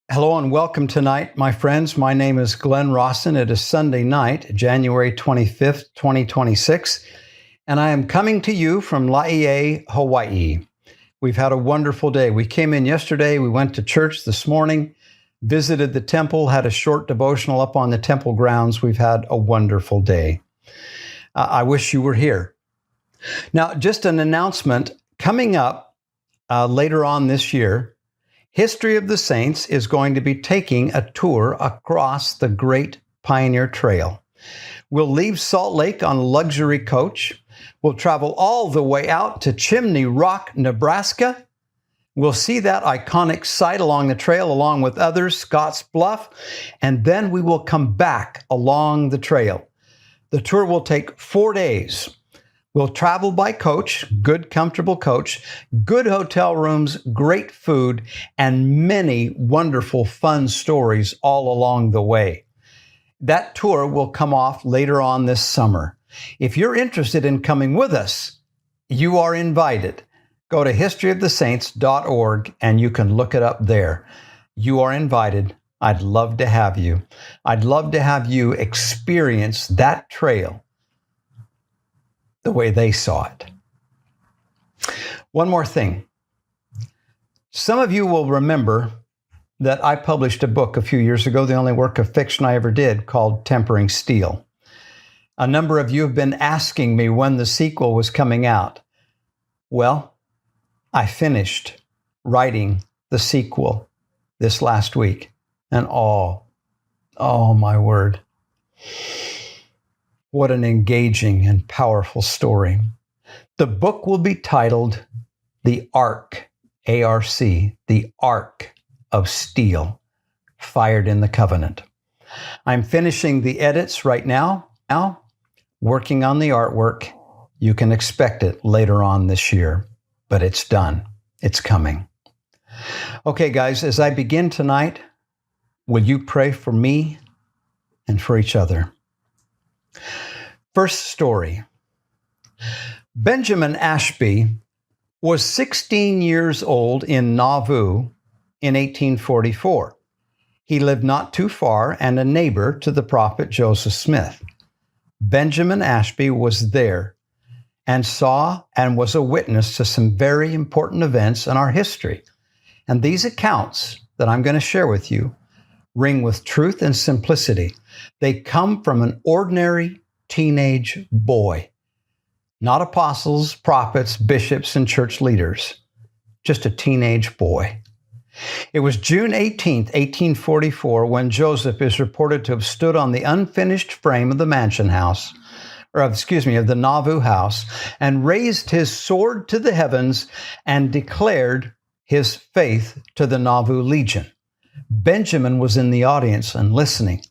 Hello and welcome tonight, my friends. My name is Glenn Rawson. It is Sunday night, January 25th, 2026, and I am coming to you from Laie Hawaii. We've had a wonderful day. We came in yesterday, we went to church this morning, visited the temple, had a short devotional up on the temple grounds. We've had a wonderful day. I wish you were here. Now, just an announcement coming up later on this year. History of the Saints is going to be taking a tour across the Great Pioneer Trail. We'll leave Salt Lake on a luxury coach. We'll travel all the way out to Chimney Rock, Nebraska. We'll see that iconic site along the trail along with others, Scotts Bluff, and then we will come back along the trail. The tour will take 4 days. We'll travel by coach, good, comfortable coach, good hotel rooms, great food, and many wonderful, fun stories all along the way. That tour will come off later on this summer. If you're interested in coming with us, you are invited. Go to historyofthesaints.org and you can look it up there. You are invited. I'd love to have you. I'd love to have you experience that trail the way they saw it. One more thing. Some of you will remember that I published a book a few years ago, the only work of fiction I ever did, called Tempering Steel. A number of you have been asking me when the sequel was coming out. Well, I finished writing the sequel this last week, and oh my word. What an engaging and powerful story. The book will be titled The Ark, A-R-C, The Ark of Steel, Fired in the Covenant. I'm finishing the edits right now, working on the artwork. You can expect it later on this year, but it's done. It's coming. Okay, guys, as I begin tonight, will you pray for me and for each other? First story. Benjamin Ashby was 16 years old in Nauvoo in 1844. He lived not too far and a neighbor to the prophet Joseph Smith. Benjamin Ashby was there and saw and was a witness to some very important events in our history. And these accounts that I'm going to share with you ring with truth and simplicity. They come from an ordinary teenage boy, not apostles, prophets, bishops, and church leaders, just a teenage boy. It was June 18th, 1844, when Joseph is reported to have stood on the unfinished frame of the mansion house, of the Nauvoo house, and raised his sword to the heavens and declared his faith to the Nauvoo Legion. Benjamin was in the audience and listening,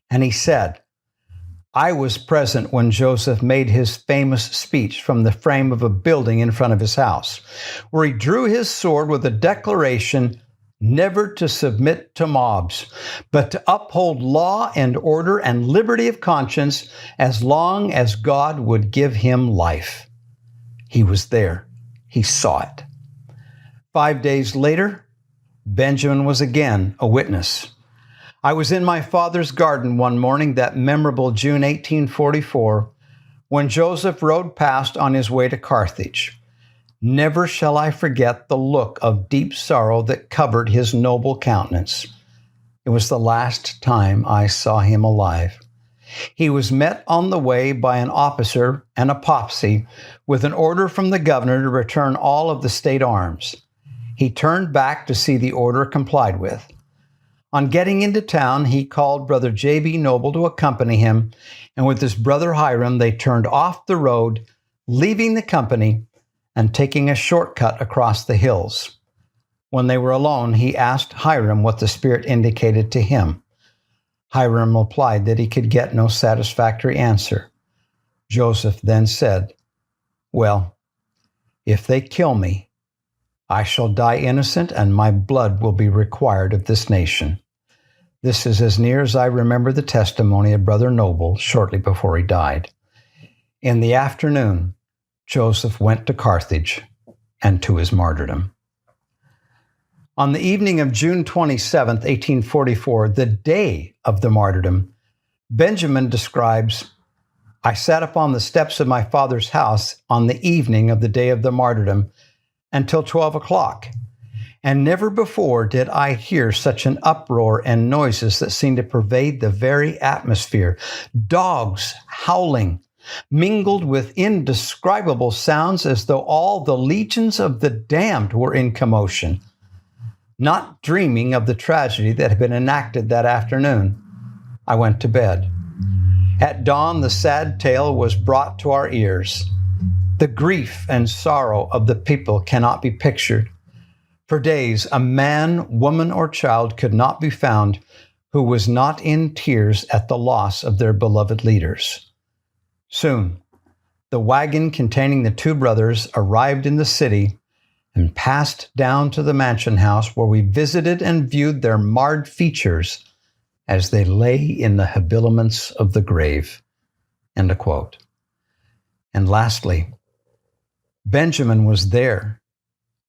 and he said, I was present when Joseph made his famous speech from the frame of a building in front of his house, where he drew his sword with a declaration never to submit to mobs, but to uphold law and order and liberty of conscience as long as God would give him life. He was there. He saw it. 5 days later, Benjamin was again a witness. I was in my father's garden one morning, that memorable June 1844, when Joseph rode past on his way to Carthage. Never shall I forget the look of deep sorrow that covered his noble countenance. It was the last time I saw him alive. He was met on the way by an officer and a popsy with an order from the governor to return all of the state arms. He turned back to see the order complied with. On getting into town, he called Brother J.B. Noble to accompany him, and with his brother Hiram, they turned off the road, leaving the company and taking a shortcut across the hills. When they were alone, he asked Hiram what the Spirit indicated to him. Hiram replied that he could get no satisfactory answer. Joseph then said, Well, if they kill me, I shall die innocent, and my blood will be required of this nation. This is as near as I remember the testimony of Brother Noble shortly before he died. In the afternoon, Joseph went to Carthage and to his martyrdom. On the evening of June 27th, 1844, the day of the martyrdom, Benjamin describes, "I sat upon the steps of my father's house on the evening of the day of the martyrdom until 12 o'clock, and never before did I hear such an uproar and noises that seemed to pervade the very atmosphere. Dogs howling, mingled with indescribable sounds as though all the legions of the damned were in commotion. Not dreaming of the tragedy that had been enacted that afternoon, I went to bed. At dawn, the sad tale was brought to our ears. The grief and sorrow of the people cannot be pictured. For days, a man, woman, or child could not be found who was not in tears at the loss of their beloved leaders. Soon, the wagon containing the two brothers arrived in the city and passed down to the mansion house, where we visited and viewed their marred features as they lay in the habiliments of the grave." End of quote. And lastly, Benjamin was there,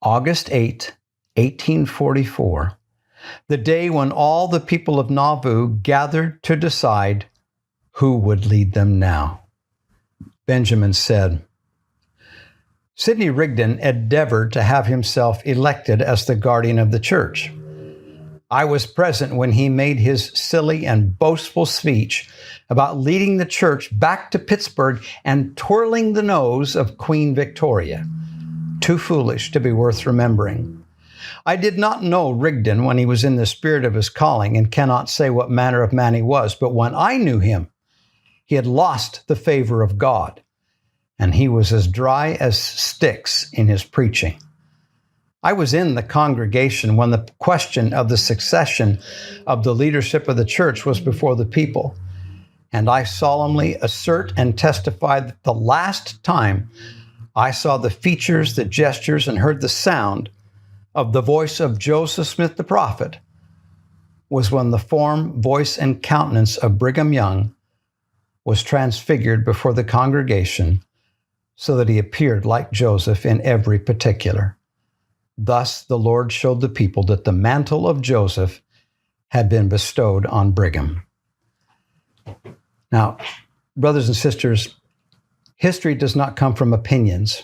August 8, 1844, the day when all the people of Nauvoo gathered to decide who would lead them now. Benjamin said, "Sidney Rigdon endeavored to have himself elected as the guardian of the church. I was present when he made his silly and boastful speech about leading the church back to Pittsburgh and twirling the nose of Queen Victoria. Too foolish to be worth remembering. I did not know Rigdon when he was in the spirit of his calling, and cannot say what manner of man he was, but when I knew him, he had lost the favor of God, and he was as dry as sticks in his preaching. I was in the congregation when the question of the succession of the leadership of the church was before the people, and I solemnly assert and testify that the last time I saw the features, the gestures, and heard the sound of the voice of Joseph Smith the prophet was when the form, voice, and countenance of Brigham Young was transfigured before the congregation, so that he appeared like Joseph in every particular. Thus the Lord showed the people that the mantle of Joseph had been bestowed on Brigham." Now, brothers and sisters, history does not come from opinions.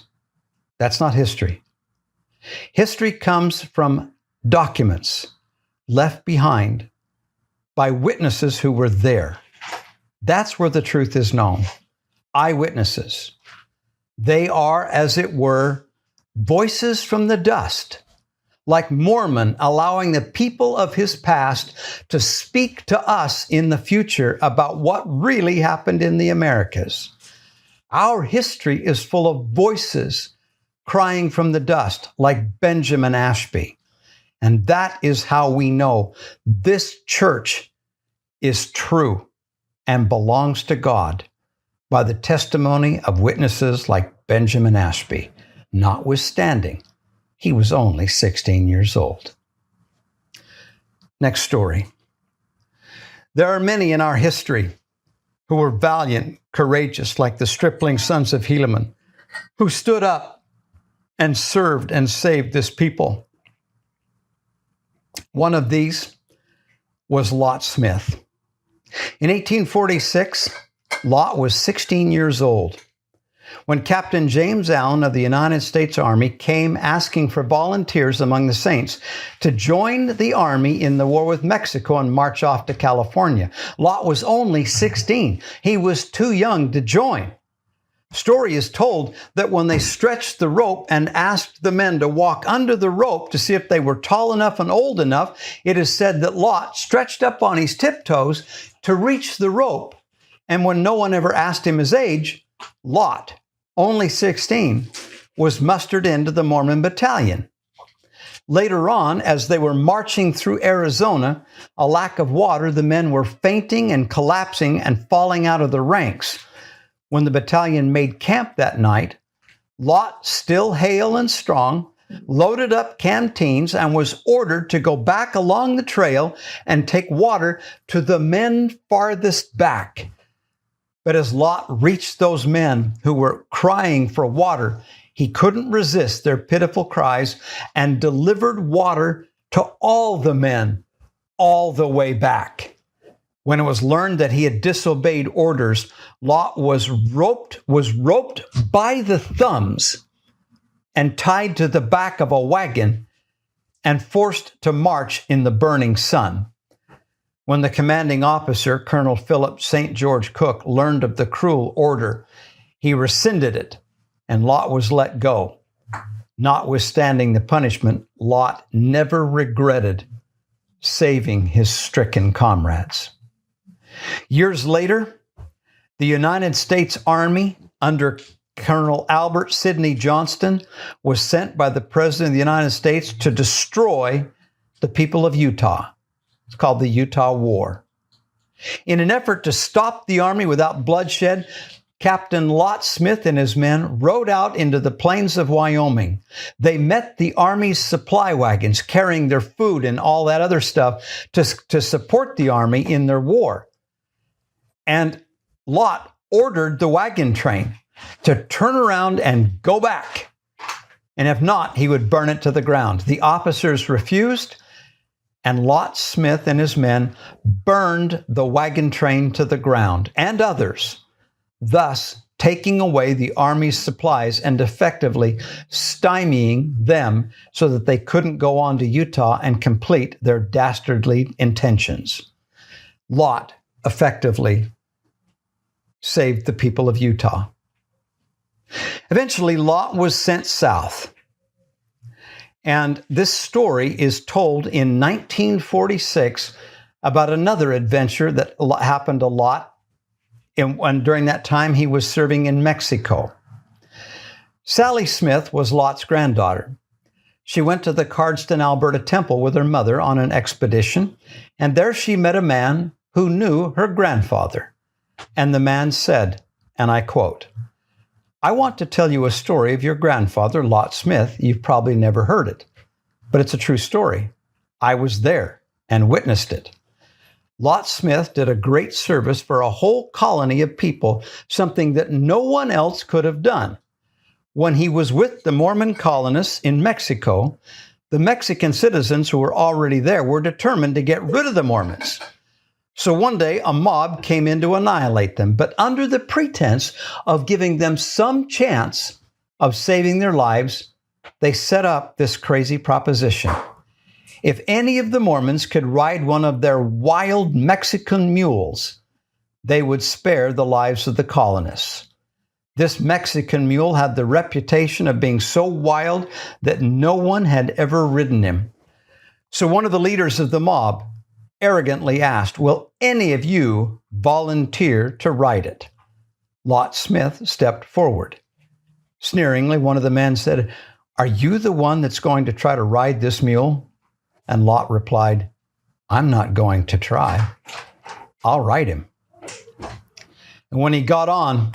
That's not history. History comes from documents left behind by witnesses who were there. That's where the truth is known. Eyewitnesses. They are, as it were, voices from the dust, like Mormon allowing the people of his past to speak to us in the future about what really happened in the Americas. Our history is full of voices crying from the dust, like Benjamin Ashby. And that is how we know this church is true and belongs to God, by the testimony of witnesses like Benjamin Ashby, notwithstanding he was only 16 years old. Next story. There are many in our history who were valiant, courageous, like the stripling sons of Helaman, who stood up and served and saved this people. One of these was Lot Smith. In 1846, Lot was 16 years old when Captain James Allen of the United States Army came asking for volunteers among the saints to join the Army in the war with Mexico and march off to California. Lot was only 16. He was too young to join. Story is told that when they stretched the rope and asked the men to walk under the rope to see if they were tall enough and old enough, it is said that Lot stretched up on his tiptoes to reach the rope. And when no one ever asked him his age, Lot, only 16, was mustered into the Mormon battalion. Later on, as they were marching through Arizona, a lack of water, the men were fainting and collapsing and falling out of the ranks. When the battalion made camp that night, Lot, still hale and strong, loaded up canteens and was ordered to go back along the trail and take water to the men farthest back. But as Lot reached those men who were crying for water, he couldn't resist their pitiful cries and delivered water to all the men all the way back. When it was learned that he had disobeyed orders, Lot was roped by the thumbs and tied to the back of a wagon and forced to march in the burning sun. When the commanding officer, Colonel Philip St. George Cook, learned of the cruel order, he rescinded it, and Lot was let go. Notwithstanding the punishment, Lot never regretted saving his stricken comrades. Years later, the United States Army under Colonel Albert Sidney Johnston was sent by the President of the United States to destroy the people of Utah. It's called the Utah War. In an effort to stop the army without bloodshed, Captain Lot Smith and his men rode out into the plains of Wyoming. They met the Army's supply wagons carrying their food and all that other stuff to support the Army in their war. And Lot ordered the wagon train to turn around and go back. And if not, he would burn it to the ground. The officers refused, and Lot Smith and his men burned the wagon train to the ground and others, thus taking away the Army's supplies and effectively stymieing them so that they couldn't go on to Utah and complete their dastardly intentions. Lot effectively saved the people of Utah. Eventually, Lot was sent south. And this story is told in 1946 about another adventure that happened to Lot during that time he was serving in Mexico. Sally Smith was Lot's granddaughter. She went to the Cardston, Alberta temple with her mother on an expedition, and there she met a man who knew her grandfather. And the man said, and I quote, "I want to tell you a story of your grandfather, Lot Smith. You've probably never heard it, but it's a true story. I was there and witnessed it. Lot Smith did a great service for a whole colony of people, something that no one else could have done. When he was with the Mormon colonists in Mexico, the Mexican citizens who were already there were determined to get rid of the Mormons. So one day, a mob came in to annihilate them, but under the pretense of giving them some chance of saving their lives, they set up this crazy proposition. If any of the Mormons could ride one of their wild Mexican mules, they would spare the lives of the colonists. This Mexican mule had the reputation of being so wild that no one had ever ridden him. So one of the leaders of the mob arrogantly asked, 'Will any of you volunteer to ride it?' Lot Smith stepped forward. Sneeringly, one of the men said, 'Are you the one that's going to try to ride this mule?' And Lot replied, 'I'm not going to try. I'll ride him.' And when he got on,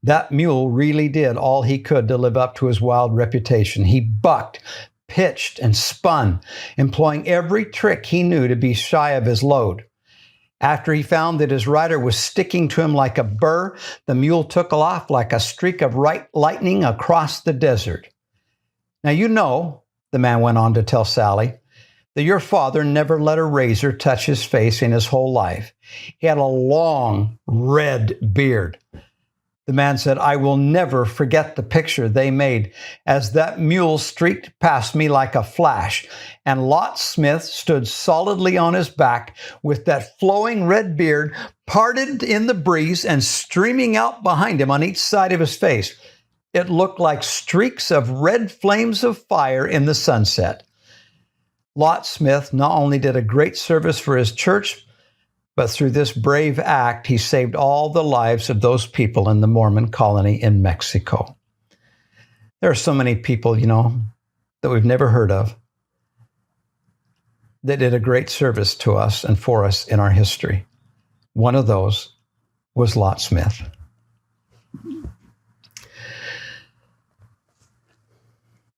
that mule really did all he could to live up to his wild reputation. He bucked, pitched, and spun, employing every trick he knew to be shy of his load. After he found that his rider was sticking to him like a burr, the mule took off like a streak of lightning across the desert. Now you know, the man went on to tell Sally, that your father never let a razor touch his face in his whole life. He had a long red beard. The man said, I will never forget the picture they made as that mule streaked past me like a flash, and Lot Smith stood solidly on his back with that flowing red beard parted in the breeze and streaming out behind him on each side of his face. It looked like streaks of red flames of fire in the sunset. Lot Smith not only did a great service for his church, but through this brave act, he saved all the lives of those people in the Mormon colony in Mexico. There are so many people, that we've never heard of that did a great service to us and for us in our history. One of those was Lot Smith.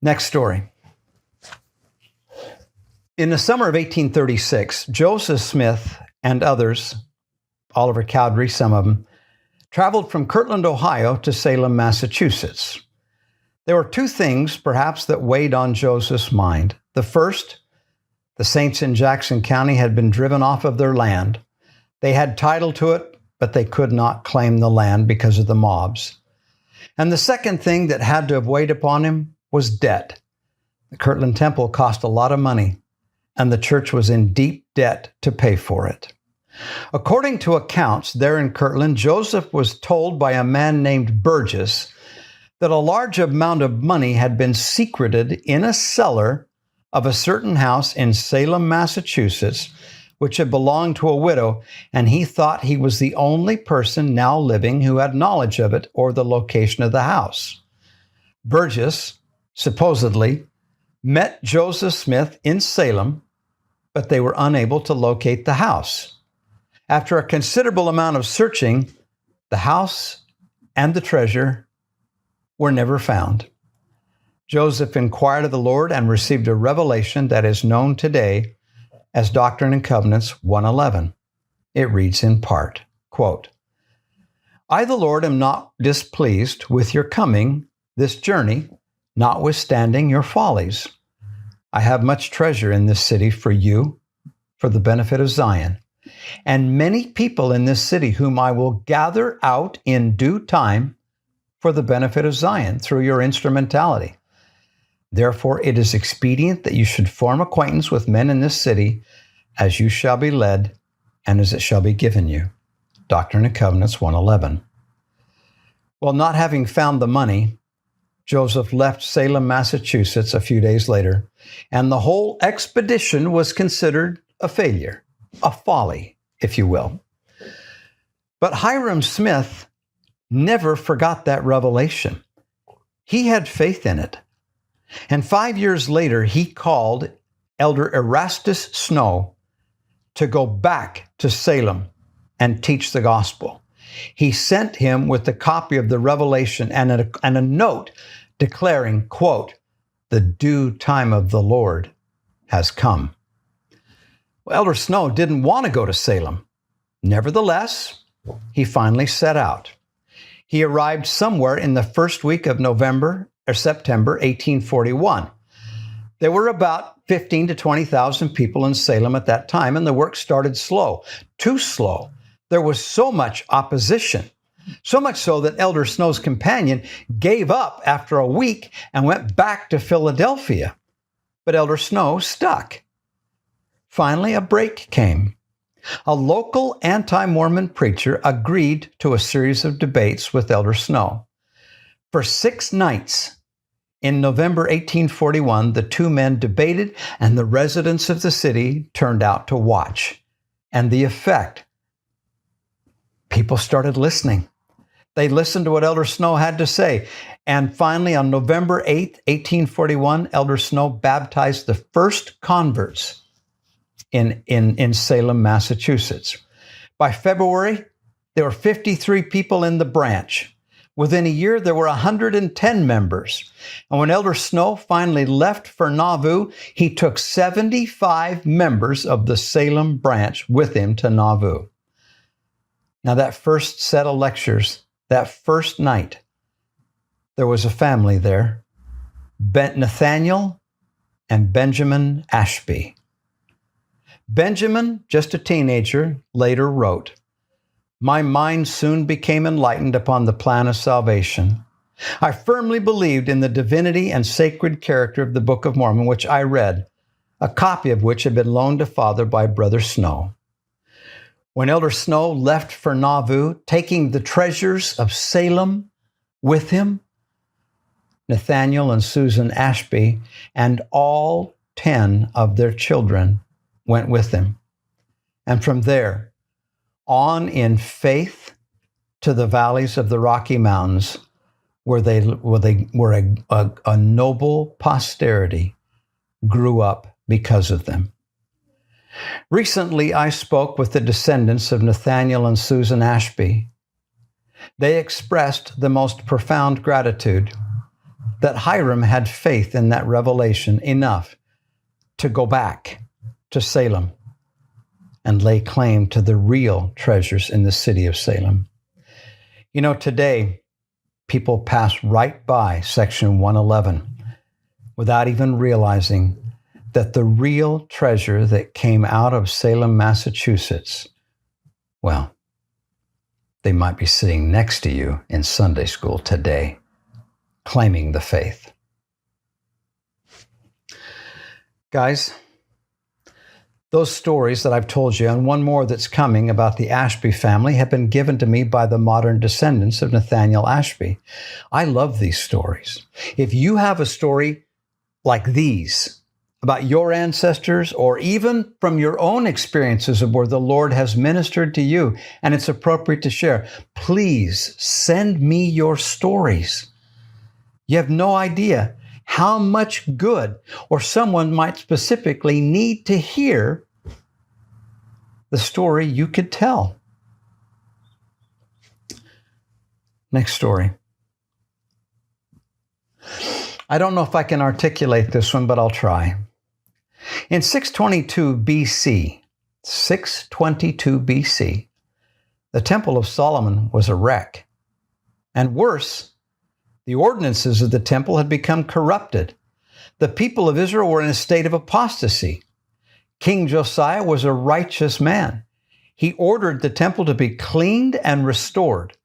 Next story. In the summer of 1836, Joseph Smith and others, Oliver Cowdery, some of them, traveled from Kirtland, Ohio to Salem, Massachusetts. There were two things, perhaps, that weighed on Joseph's mind. The first The saints in Jackson County had been driven off of their land. They had title to it, but they could not claim the land because of the mobs. And the second thing that had to have weighed upon him was debt. The Kirtland Temple cost a lot of money, and the church was in deep debt to pay for it. According to accounts there in Kirtland, Joseph was told by a man named Burgess that a large amount of money had been secreted in a cellar of a certain house in Salem, Massachusetts, which had belonged to a widow, and he thought he was the only person now living who had knowledge of it or the location of the house. Burgess, supposedly, met Joseph Smith in Salem, but they were unable to locate the house. After a considerable amount of searching, the house and the treasure were never found. Joseph inquired of the Lord and received a revelation that is known today as Doctrine and Covenants 1:11. It reads in part, quote, I, the Lord, am not displeased with your coming this journey, notwithstanding your follies. I have much treasure in this city for you, for the benefit of Zion, and many people in this city whom I will gather out in due time for the benefit of Zion through your instrumentality. Therefore, it is expedient that you should form acquaintance with men in this city, as you shall be led, and as it shall be given you. Doctrine and Covenants 1:11. Well, not having found the money, Joseph left Salem, Massachusetts a few days later, and the whole expedition was considered a failure, a folly, if you will. But Hiram Smith never forgot that revelation. He had faith in it. And 5 years later, he called Elder Erastus Snow to go back to Salem and teach the gospel. He sent him with a copy of the revelation and a note declaring, quote, the due time of the Lord has come. Well, Elder Snow didn't want to go to Salem. Nevertheless, he finally set out. He arrived somewhere in the first week of September 1841. There were about 15 to 20,000 people in Salem at that time, and the work started slow, too slow. There was so much opposition, so much so that Elder Snow's companion gave up after a week and went back to Philadelphia. But Elder Snow stuck. Finally, a break came. A local anti-Mormon preacher agreed to a series of debates with Elder Snow. For 6 nights in November 1841, the two men debated, and the residents of the city turned out to watch. And the effect, people started listening. They listened to what Elder Snow had to say. And finally, on November 8th, 1841, Elder Snow baptized the first converts in Salem, Massachusetts. By February, there were 53 people in the branch. Within a year, there were 110 members. And when Elder Snow finally left for Nauvoo, he took 75 members of the Salem branch with him to Nauvoo. Now, that first set of lectures, that first night, there was a family there, Nathaniel and Benjamin Ashby. Benjamin, just a teenager, later wrote, my mind soon became enlightened upon the plan of salvation. I firmly believed in the divinity and sacred character of the Book of Mormon, which I read, a copy of which had been loaned to Father by Brother Snow. When Elder Snow left for Nauvoo, taking the treasures of Salem with him, Nathaniel and Susan Ashby and all 10 of their children went with him. And from there, on in faith to the valleys of the Rocky Mountains, where a noble posterity grew up because of them. Recently, I spoke with the descendants of Nathaniel and Susan Ashby. They expressed the most profound gratitude that Hiram had faith in that revelation enough to go back to Salem and lay claim to the real treasures in the city of Salem. You know, today, people pass right by Section 111 without even realizing that the real treasure that came out of Salem, Massachusetts, well, they might be sitting next to you in Sunday school today, claiming the faith. Guys, those stories that I've told you, and one more that's coming about the Ashby family, have been given to me by the modern descendants of Nathaniel Ashby. I love these stories. If you have a story like these about your ancestors, or even from your own experiences of where the Lord has ministered to you, and it's appropriate to share, please send me your stories. You have no idea how much good, or someone might specifically need to hear the story you could tell. Next story. I don't know if I can articulate this one, but I'll try. In 622 BC, the Temple of Solomon was a wreck. And worse, the ordinances of the temple had become corrupted. The people of Israel were in a state of apostasy. King Josiah was a righteous man. He ordered the temple to be cleaned and restored.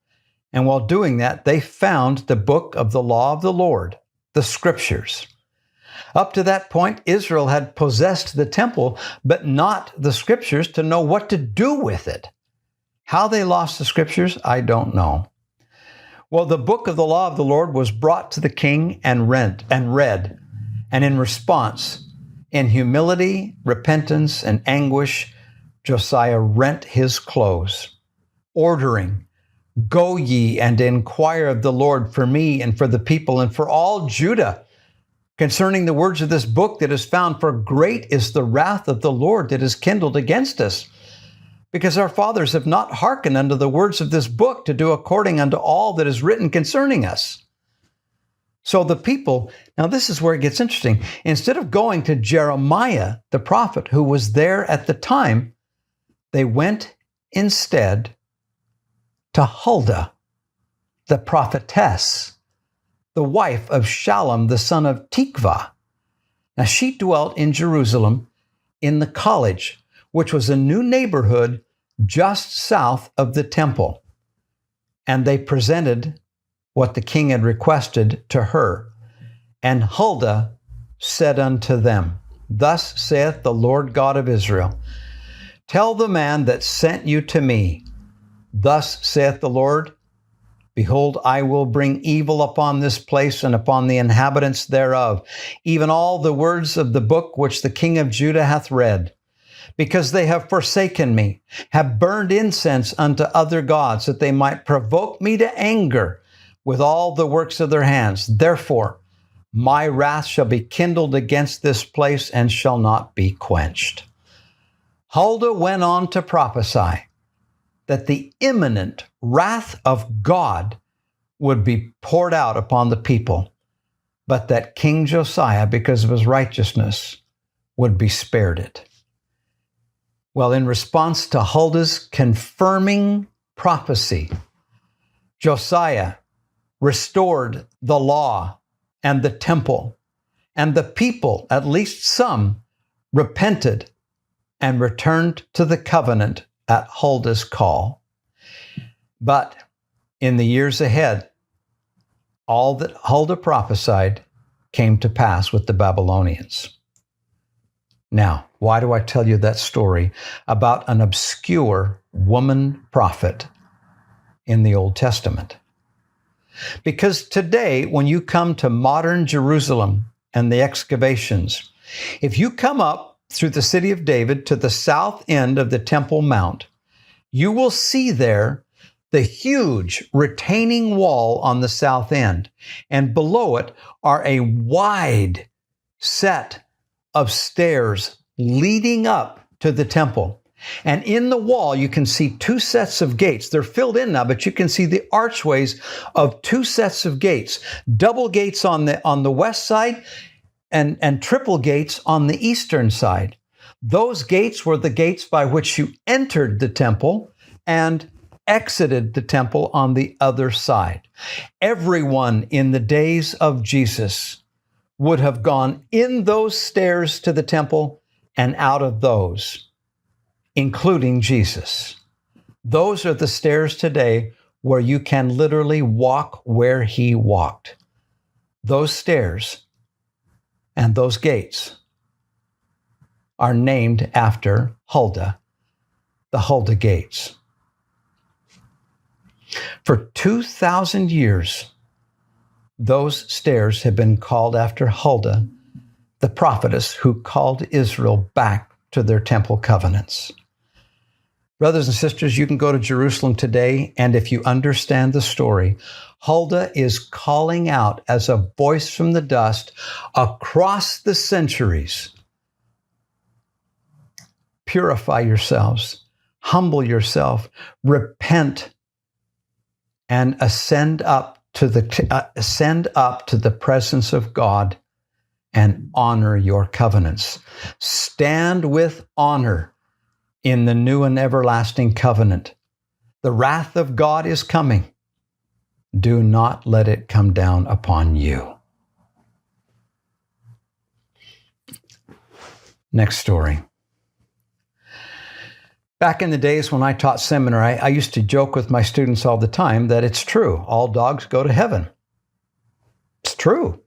And while doing that, they found the book of the law of the Lord, the scriptures. Up to that point, Israel had possessed the temple, but not the scriptures to know what to do with it. How they lost the scriptures, I don't know. Well, the book of the law of the Lord was brought to the king and read. And in response, in humility, repentance, and anguish, Josiah rent his clothes, ordering, "Go ye and inquire of the Lord for me and for the people and for all Judah concerning the words of this book that is found, for great is the wrath of the Lord that is kindled against us, because our fathers have not hearkened unto the words of this book to do according unto all that is written concerning us." So the people, now this is where it gets interesting. Instead of going to Jeremiah, the prophet, who was there at the time, they went instead to Huldah, the prophetess, the wife of Salem, the son of Tikvah. Now she dwelt in Jerusalem in the college, which was a new neighborhood just south of the temple. And they presented what the king had requested to her. And Huldah said unto them, "Thus saith the Lord God of Israel, tell the man that sent you to me, thus saith the Lord, behold, I will bring evil upon this place and upon the inhabitants thereof, even all the words of the book which the king of Judah hath read. Because they have forsaken me, have burned incense unto other gods, that they might provoke me to anger with all the works of their hands. Therefore, my wrath shall be kindled against this place and shall not be quenched." Huldah went on to prophesy that the imminent wrath of God would be poured out upon the people, but that King Josiah, because of his righteousness, would be spared it. Well, in response to Huldah's confirming prophecy, Josiah restored the law and the temple, and the people, at least some, repented and returned to the covenant at Huldah's call. But in the years ahead, all that Huldah prophesied came to pass with the Babylonians. Now, why do I tell you that story about an obscure woman prophet in the Old Testament? Because today, when you come to modern Jerusalem and the excavations, if you come up through the city of David to the south end of the Temple Mount, you will see there the huge retaining wall on the south end. And below it are a wide set of stairs leading up to the temple. And in the wall, you can see two sets of gates. They're filled in now, but you can see the archways of two sets of gates, double gates on the west side and triple gates on the eastern side. Those gates were the gates by which you entered the temple and exited the temple on the other side. Everyone in the days of Jesus would have gone in those stairs to the temple and out of those, including Jesus. Those are the stairs today where you can literally walk where he walked. Those stairs and those gates are named after Huldah, the Huldah gates. For 2,000 years, those stairs have been called after Huldah, the prophetess who called Israel back to their temple covenants. Brothers and sisters, you can go to Jerusalem today, and if you understand the story, Huldah is calling out as a voice from the dust across the centuries. Purify yourselves, humble yourself, repent, and ascend up to the presence of God and honor your covenants. Stand with honor in the new and everlasting covenant. The wrath of God is coming. Do not let it come down upon you. Next story. Back in the days when I taught seminary, I used to joke with my students all the time that it's true. All dogs go to heaven. It's true.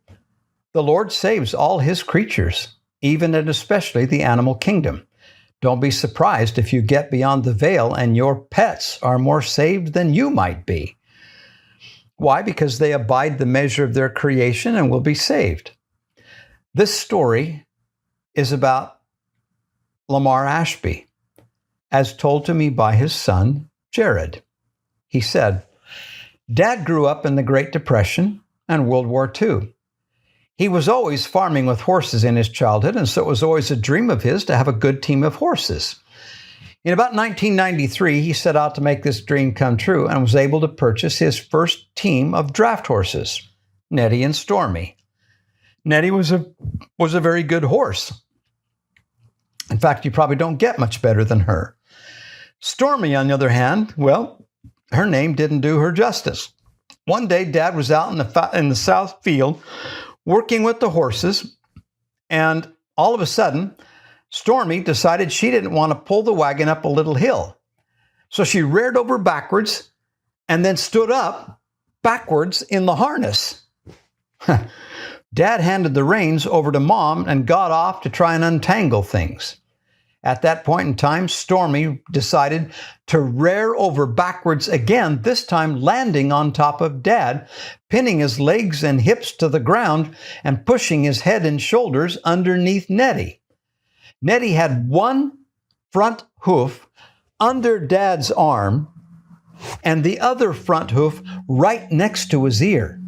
The Lord saves all his creatures, even and especially the animal kingdom. Don't be surprised if you get beyond the veil and your pets are more saved than you might be. Why? Because they abide the measure of their creation and will be saved. This story is about Lamar Ashby, as told to me by his son, Jared. He said, "Dad grew up in the Great Depression and World War II. He was always farming with horses in his childhood, and so it was always a dream of his to have a good team of horses. In about 1993, he set out to make this dream come true and was able to purchase his first team of draft horses, Nettie and Stormy. Nettie was a very good horse. In fact, you probably don't get much better than her. Stormy, on the other hand, well, her name didn't do her justice. One day, Dad was out in the south field working with the horses, and all of a sudden, Stormy decided she didn't want to pull the wagon up a little hill. So she reared over backwards and then stood up backwards in the harness. Dad handed the reins over to Mom and got off to try and untangle things. At that point in time, Stormy decided to rear over backwards again, this time landing on top of Dad, pinning his legs and hips to the ground and pushing his head and shoulders underneath Nettie. Nettie had one front hoof under Dad's arm and the other front hoof right next to his ear.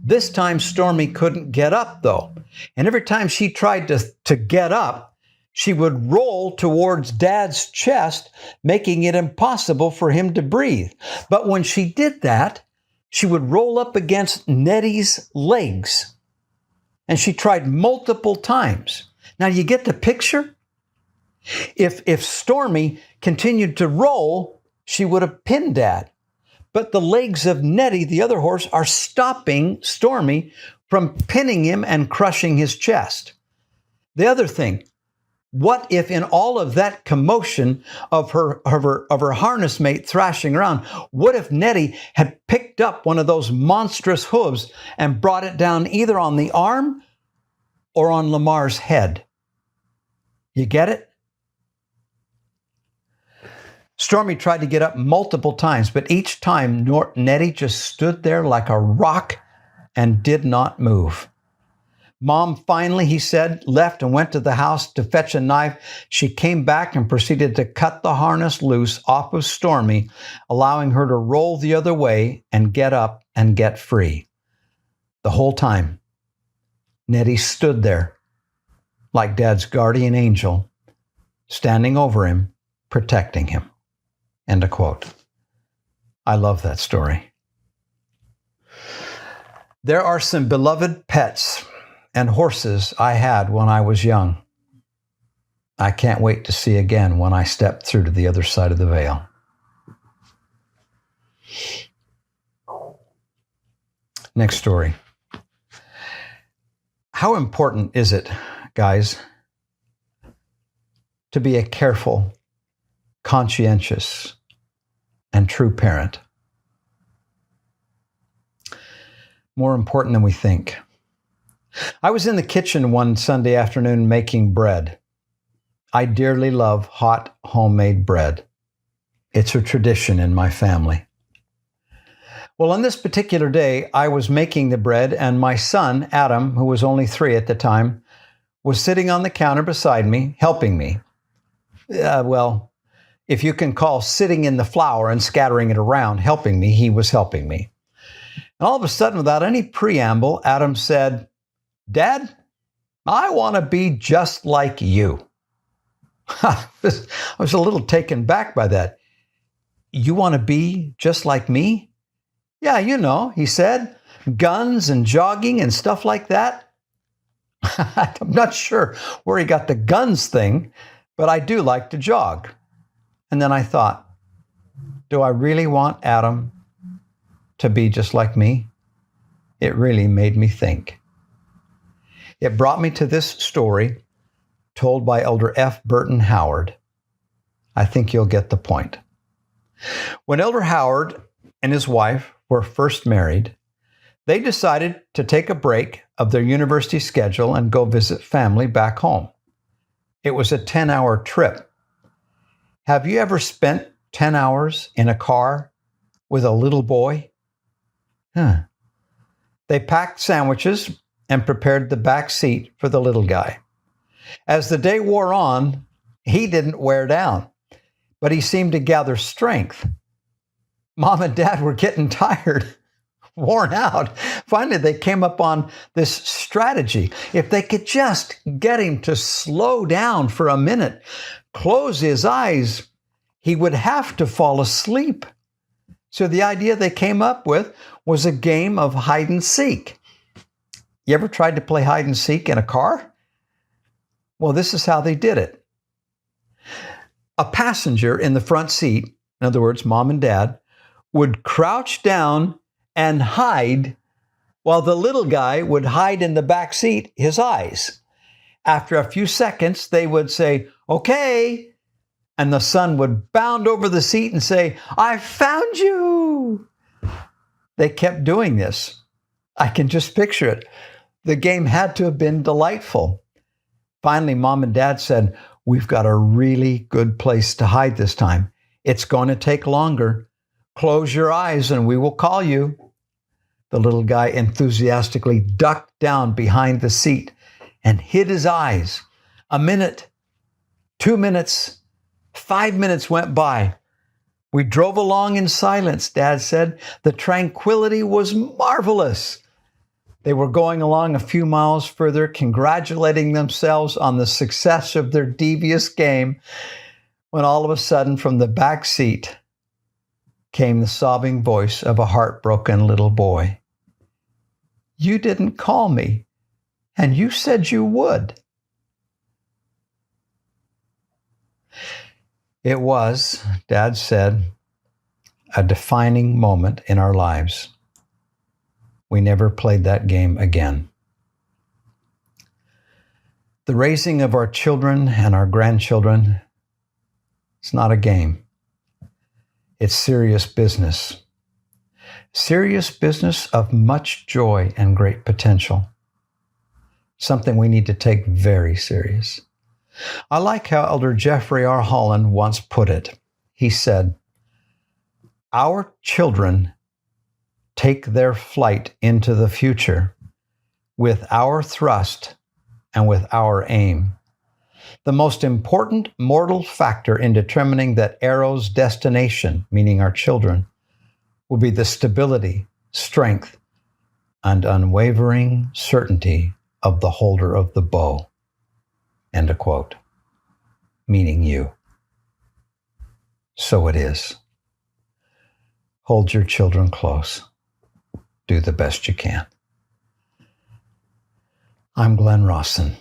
This time, Stormy couldn't get up, though. And every time she tried to get up, she would roll towards Dad's chest, making it impossible for him to breathe. But when she did that, she would roll up against Nettie's legs. And she tried multiple times. Now, you get the picture? If Stormy continued to roll, she would have pinned Dad. But the legs of Nettie, the other horse, are stopping Stormy from pinning him and crushing his chest. The other thing, what if in all of that commotion of her harness mate thrashing around, what if Nettie had picked up one of those monstrous hooves and brought it down either on the arm or on Lamar's head? You get it? Stormy tried to get up multiple times, but each time Nettie just stood there like a rock and did not move. Mom finally, he said, left and went to the house to fetch a knife. She came back and proceeded to cut the harness loose off of Stormy, allowing her to roll the other way and get up and get free. The whole time, Nettie stood there like Dad's guardian angel, standing over him, protecting him. End of quote. I love that story. There are some beloved pets and horses I had when I was young. I can't wait to see again when I step through to the other side of the veil. Next story. How important is it, guys, to be a careful, conscientious, and true parent? More important than we think. I was in the kitchen one Sunday afternoon making bread. I dearly love hot homemade bread. It's a tradition in my family. Well, on this particular day, I was making the bread, and my son, Adam, who was only 3 at the time, was sitting on the counter beside me, helping me. Well, if you can call sitting in the flour and scattering it around helping me, he was helping me. And all of a sudden, without any preamble, Adam said, "Dad, I want to be just like you." I was a little taken back by that. "You want to be just like me?" "Yeah, you know," he said, "guns and jogging and stuff like that." I'm not sure where he got the guns thing, but I do like to jog. And then I thought, do I really want Adam to be just like me? It really made me think. It brought me to this story told by Elder F. Burton Howard. I think you'll get the point. When Elder Howard and his wife were first married, they decided to take a break of their university schedule and go visit family back home. It was a 10-hour trip. Have you ever spent 10 hours in a car with a little boy? They packed sandwiches and prepared the back seat for the little guy. As the day wore on, he didn't wear down, but he seemed to gather strength. Mom and Dad were getting tired, worn out. Finally, they came up on this strategy. If they could just get him to slow down for a minute, close his eyes, he would have to fall asleep. So the idea they came up with was a game of hide and seek. You ever tried to play hide and seek in a car? Well, this is how they did it. A passenger in the front seat, in other words, Mom and Dad, would crouch down and hide while the little guy would hide in the back seat his eyes. After a few seconds, they would say, "Okay," and the son would bound over the seat and say, "I found you." They kept doing this. I can just picture it. The game had to have been delightful. Finally, Mom and Dad said, "We've got a really good place to hide this time. It's going to take longer. Close your eyes and we will call you." The little guy enthusiastically ducked down behind the seat and hid his eyes. A minute, 2 minutes, 5 minutes went by. "We drove along in silence," Dad said. "The tranquility was marvelous." They were going along a few miles further, congratulating themselves on the success of their devious game, when all of a sudden from the back seat came the sobbing voice of a heartbroken little boy. "You didn't call me, and you said you would." It was, Dad said, a defining moment in our lives. We never played that game again. The raising of our children and our grandchildren, it's not a game. It's serious business. Serious business of much joy and great potential. Something we need to take very serious. I like how Elder Jeffrey R. Holland once put it. He said, "Our children take their flight into the future with our thrust and with our aim. The most important mortal factor in determining that arrow's destination, meaning our children, will be the stability, strength, and unwavering certainty of the holder of the bow." End of quote. Meaning you. So it is. Hold your children close. Do the best you can. I'm Glenn Rawson.